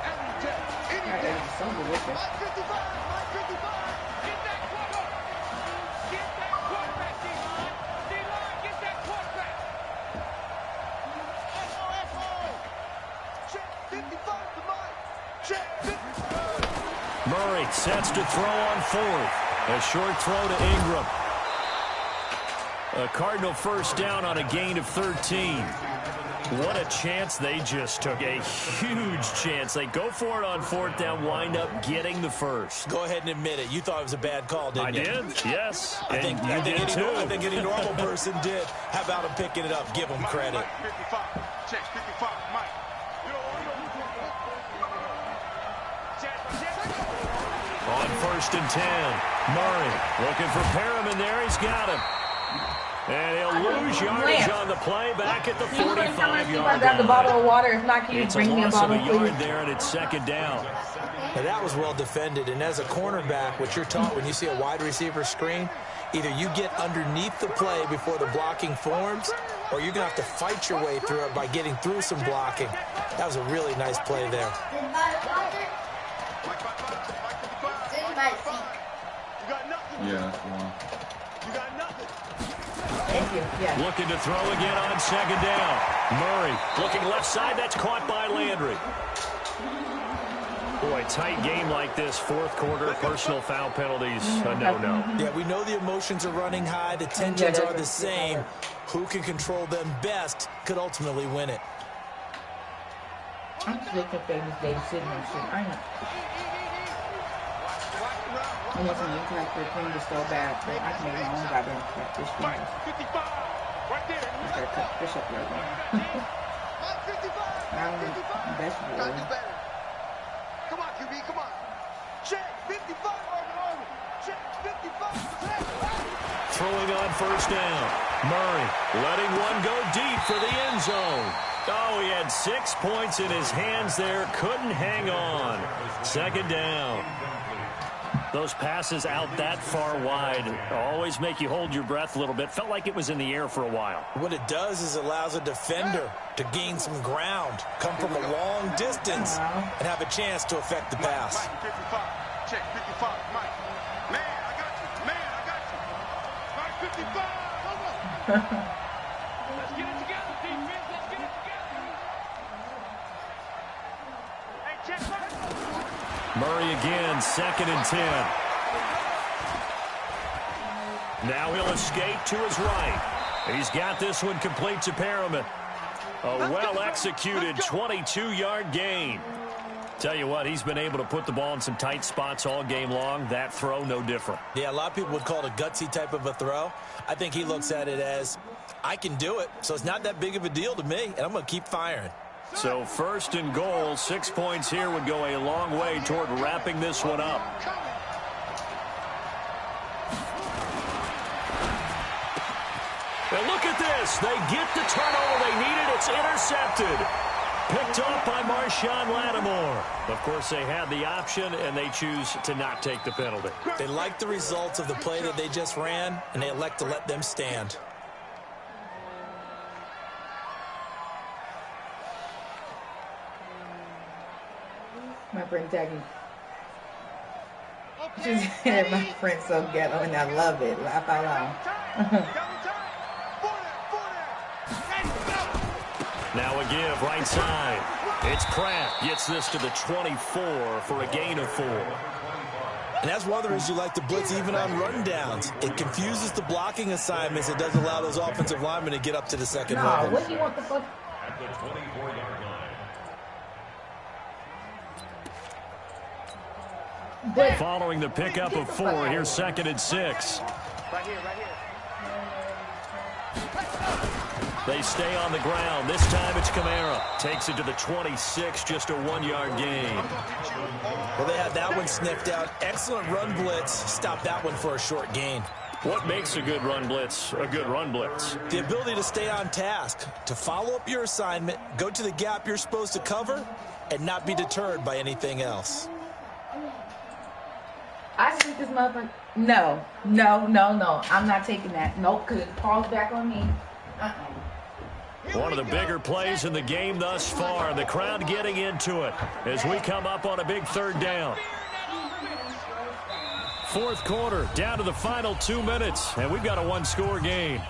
Murray sets to throw on 4th. A short throw to Ingram. A Cardinal 1st down on a gain of 13. What a chance they just took. A huge chance. They go for it on 4th down, wind up getting the 1st. Go ahead and admit it. You thought it was a bad call, didn't you? I did, yes. I think any normal person did. How about him picking it up? Give him credit. Check 55, Mike. On 1st and 10, Murray looking for Perriman there. He's got him. And he'll lose yardage on the play back at the 45-yard line. Grab the bottle of water. If not, can you It's a bring me a loss of bottle, a yard please? there, and it's 2nd down. Now, that was well defended. And as a cornerback, what you're taught when you see a wide receiver screen, either you get underneath the play before the blocking forms, or you're going to have to fight your way through it by getting through some blocking. That was a really nice play there. Yeah, that's the one. You got nothing. Thank you. Yeah. Looking to throw again on 2nd down. Murray looking left side. That's caught by Landry. Boy, tight game like this, 4th quarter, personal foul penalties, a no-no. Yeah, we know the emotions are running high. The tensions are the same. Who can control them best could ultimately win it. I'm sick of famous day sitting and shit. I know. I want some impact for clean to so bad, but I can make my own goddamn fish fingers. 55, right there. I gotta cut fish up right now. I don't need vegetable oil. Come on, QB, come on. Check 55, check 55. Throwing on 1st down. Murray letting one go deep for the end zone. Oh, he had 6 points in his hands there. Couldn't hang on. 2nd down. Those passes out that far wide always make you hold your breath a little bit. Felt like it was in the air for a while. What it does is allows a defender to gain some ground, come from a long distance, and have a chance to affect the pass. Mike, 55, check 55, Mike. Man, I got you. Man, I got you. Mike, 55, come on. Let's get it together, defense. Let's get it together. Hey, check back. Murray again, 2nd and 10. Now he'll escape to his right. He's got this one complete to Perriman. A well-executed 22-yard gain. Tell you what, he's been able to put the ball in some tight spots all game long. That throw, no different. Yeah, a lot of people would call it a gutsy type of a throw. I think he looks at it as, I can do it, so it's not that big of a deal to me, and I'm going to keep firing. So 1st and goal, 6 points here would go a long way toward wrapping this one up. And look at this. They get the turnover they needed. It's intercepted. Picked up by Marshawn Lattimore. Of course, they had the option, and they choose to not take the penalty. They like the results of the play that they just ran, and they elect to let them stand. My friend tagging. Just hear my friend so ghetto, and I love it. Laugh out loud. Now a give, right side. It's Pratt. Gets this to the 24 for a gain of 4. And that's one of the reasons you like to blitz even on rundowns. It confuses the blocking assignments. It doesn't allow those offensive linemen to get up to the second level. What do you want the fuck? At the 24-yard line. But following the pickup of 4, here's 2nd and 6. Right here, right here. They stay on the ground. This time it's Kamara. Takes it to the 26, just a 1-yard gain. Well, they had that one sniffed out. Excellent run blitz. Stop that one for a short gain. What makes a good run blitz a good run blitz? The ability to stay on task, to follow up your assignment, go to the gap you're supposed to cover, and not be deterred by anything else. I think this motherfucker. No. I'm not taking that. Nope, because it falls back on me. One of the bigger plays in the game thus far. The crowd getting into it as we come up on a big 3rd down. 4th quarter, down to the final 2 minutes, and we've got a 1-score game.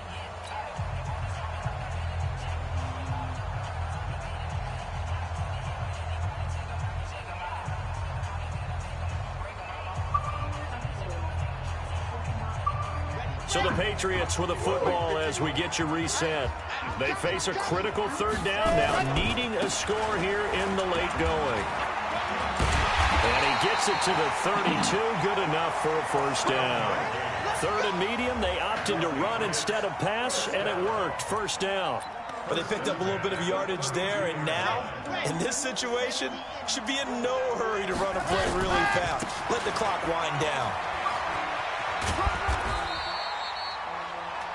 So the Patriots with a football as we get you reset. They face a critical 3rd down now, needing a score here in the late going. And he gets it to the 32, good enough for a 1st down. 3rd and medium, they opted to run instead of pass, and it worked. 1st down. But they picked up a little bit of yardage there, and now, in this situation, should be in no hurry to run a play really fast. Let the clock wind down.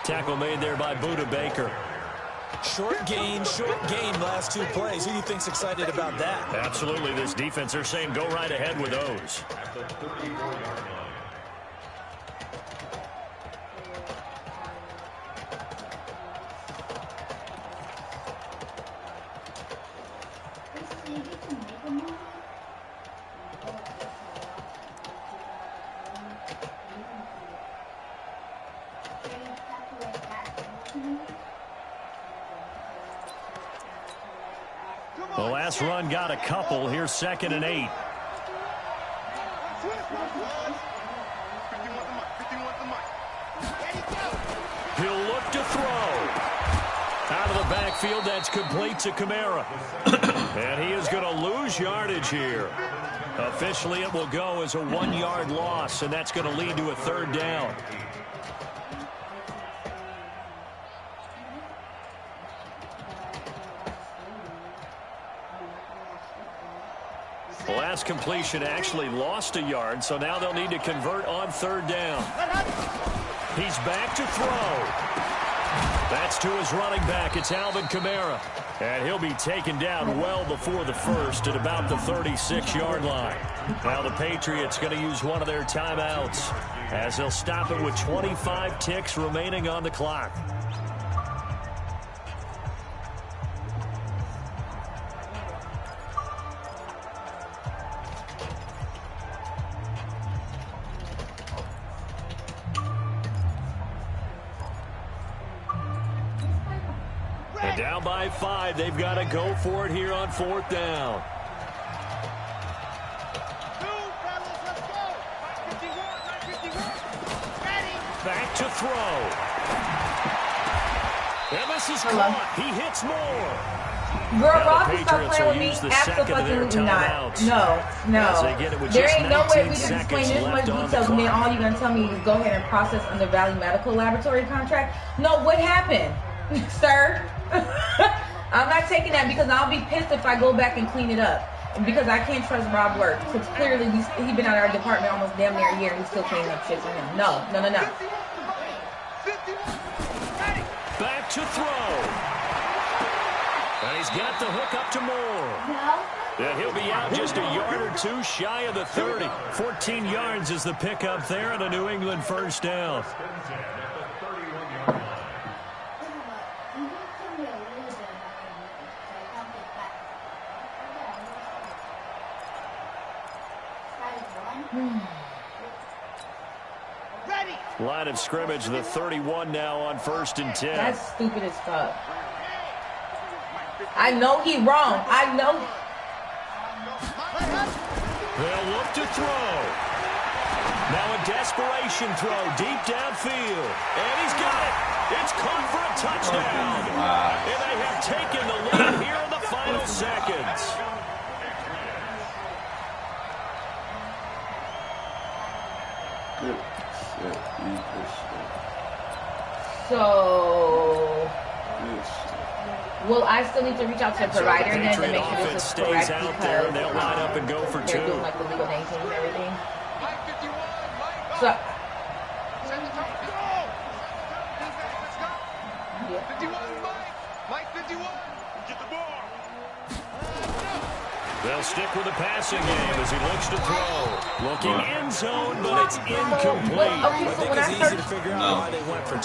Tackle made there by Budda Baker. Short gain, last 2 plays. Who do you think's excited about that? Absolutely, this defense, they're saying go right ahead with those. The last run got a couple. Here's 2nd and 8. He'll look to throw. Out of the backfield, that's complete to Kamara. And he is going to lose yardage here. Officially, it will go as a 1-yard loss, and that's going to lead to a 3rd down. The last completion actually lost a yard, so now they'll need to convert on 3rd down. He's back to throw. That's to his running back. It's Alvin Kamara. And he'll be taken down well before the 1st at about the 36-yard line. Now the Patriots going to use one of their timeouts as they'll stop it with 25 ticks remaining on the clock. And down by 5, they've got to go for it here on 4th down. Back to throw. And this is caught. He hits Moore. Girl, Now Rob, the you stop Patriots playing will with me. use the second of their Absolutely not. timeouts. No. As they get it with There just ain't no way 19 we can explain seconds this much left on the details, and then clock. all you're gonna tell me is go ahead and process under Valley Medical Laboratory contract. No, what happened, sir? I'm not taking that because I'll be pissed if I go back and clean it up. Because I can't trust Rob work. Because clearly he's been out of our department almost damn near a year and he's still cleaning up shit for him. No. Back to throw. And he's got the hook up to Moore. Yeah, he'll be out just a yard or two shy of the 30. 14 yards is the pickup there and a New England first down. Line of scrimmage, the 31 now on 1st and 10. That's stupid as fuck. I know he wrong. I know. They'll look to throw. Now a desperation throw deep downfield. And he's got it. It's caught for a touchdown. And they have taken the lead here in the final seconds. So, well, I still need to reach out to the provider then to make sure this is correct because they'll line up and go for two. They're doing like the legal name change and everything. So, yeah. 51, Mike 51. Get the ball. They'll stick with the passing game as he looks to throw. Looking end zone, but it's incomplete. Okay, so when I search,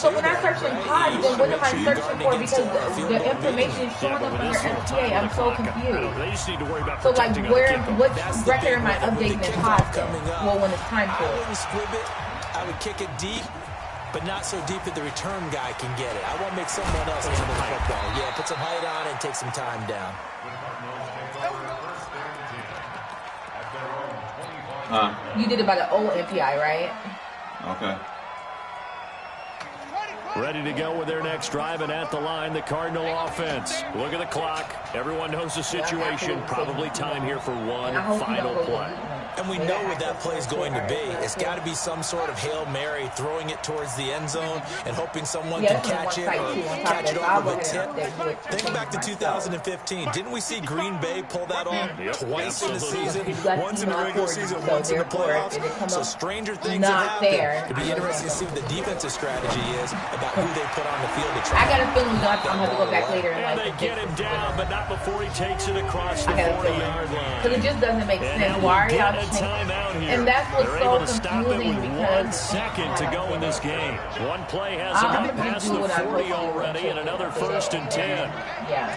when I search in pods, then what am I searching for? Because the information is showing up under FTA. I'm so confused. They just need to worry about So like, protecting on the what kickoff. record am I updating in pods then? Well, when it's time for I it. wouldn't squib it. I would kick it deep, but not so deep that the return guy can get it. I won't make someone else handle the football. Yeah, put some height on it and take some time down. You did it by the old MPI, right? Okay. Ready to go with their next drive, and at the line, the Cardinal offense. Look at the clock. Everyone knows the situation. Probably time here for one final play. And we know what that play is going to be. It's got to be some sort of Hail Mary, throwing it towards the end zone and hoping someone can catch it or catch it off with a tip. Think back to 2015. Didn't we see Green Bay pull that off twice in the season? Once in the regular season, once in the playoffs. So stranger things have happened. It'd be interesting to see what the defensive strategy is about who they put on the field to try. I got a feeling I'm going to have to go back later and And they like get him down, but not before he takes it across the 40-yard line. because it just doesn't make sense. And Why are get y'all a timeout here. And that's what's They're so able to stop it confusing with because 1 second to go in this game. One play has them I'm up gonna past do the what I 40 told you already, to and another do. 1st and 10. Yeah.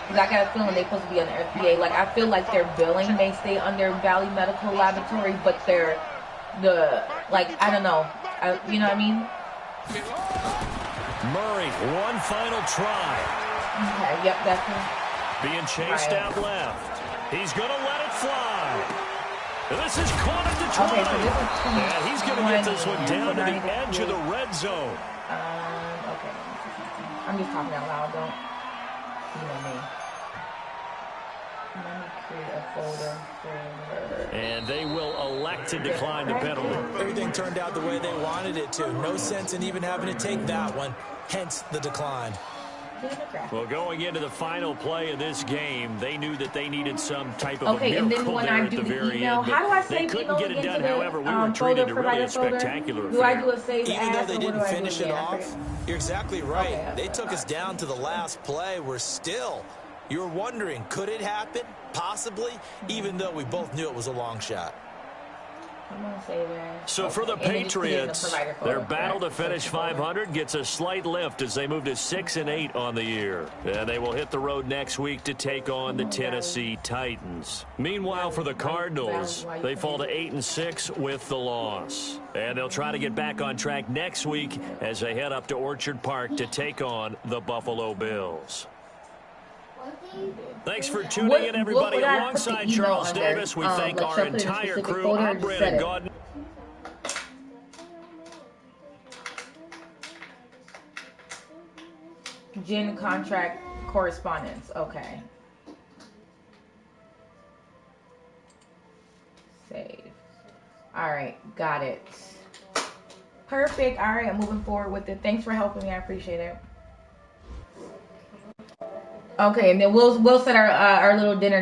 Because I got a feeling they're supposed to be on the FDA. Like, I feel like their billing may stay under Valley Medical Laboratory, but I don't know. You know what I mean? Murray, one final try. Okay, yep, that's me. Being chased out left. He's going to let it fly. And this is caught at the 20. Okay, so this is And he's going to get this one down to the edge of the red zone. Okay. I'm just talking out loud, don't you know me. Let me create a folder for... And they will elect to decline the penalty. Everything turned out the way they wanted it to. No sense in even having to take that one. Hence the decline. Well, going into the final play of this game, they knew that they needed some type of a and then miracle when there I at do the the very email, end. how do I They save couldn't email get it into done. the However, we were treated to really a spectacular Do I affair. do a save Even though they didn't finish it off, you're exactly right. Okay, they took us down to the last play. We're still, you were wondering, could it happen? Possibly, even though we both knew it was a long shot. I'm gonna save it. So for the Patriots, their battle to finish 500 gets a slight lift as they move to 6-8 on the year. And they will hit the road next week to take on the Tennessee Titans. Meanwhile, for the Cardinals, they fall to 8-6 with the loss. And they'll try to get back on track next week as they head up to Orchard Park to take on the Buffalo Bills. Thanks for tuning in, everybody. Alongside Charles Davis, we thank our entire crew. I'm Brandon Gaudin. Gen contract correspondence. Okay. Save. All right, got it. Perfect. All right, I'm moving forward with it. Thanks for helping me. I appreciate it. Okay, and then we'll set our little dinner